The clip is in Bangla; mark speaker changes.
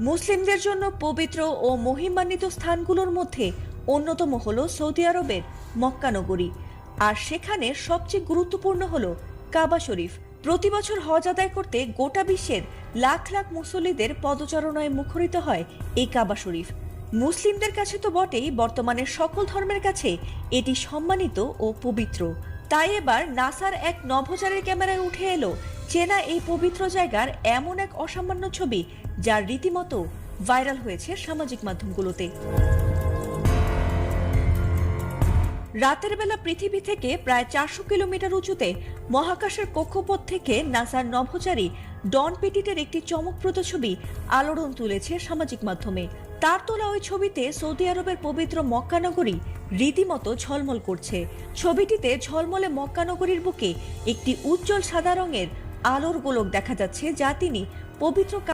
Speaker 1: মুসলিমদের জন্য পবিত্র ও মহিমান্বিত স্থানগুলোর মধ্যে অন্যতম হলো সৌদি আরবের মক্কা নগরী। আর সেখানে সবচেয়ে গুরুত্বপূর্ণ হলো কাবা শরীফ। প্রতি বছর হজ আদায় করতে গোটা বিশ্বের লাখ লাখ মুসল্লিদের পদচারণায় মুখরিত হয় এই কাবা শরীফ। মুসলিমদের কাছে তো বটেই, বর্তমানে সকল ধর্মের কাছে এটি সম্মানিত ও পবিত্র। তাই এবার নাসার এক নভোচারীর ক্যামেরায় উঠে এলো চেনা এই পবিত্র জায়গার এমন এক অসামান্য ছবি, যার রীতিমতো ভাইরাল হয়েছে সামাজিক মাধ্যমগুলোতে। রাতের বেলা পৃথিবী থেকে প্রায় 400 কিলোমিটার উঁচুতে মহাকাশের কক্ষপথ থেকে নাসার নভোচারী ডন পেটিটের একটি চমকপ্রদ ছবি আলোড়ন তুলেছে সামাজিক মাধ্যমে। তার তোলা ওই ছবিতে সৌদি আরবের পবিত্র মক্কা নগরী রীতিমতো ঝলমল করছে। ছবিটিতে ঝলমলে মক্কা নগরীর বুকে একটি উজ্জ্বল সাদা রঙের আলোর গোলক দেখা যাচ্ছে, যা তিনি পবিত্র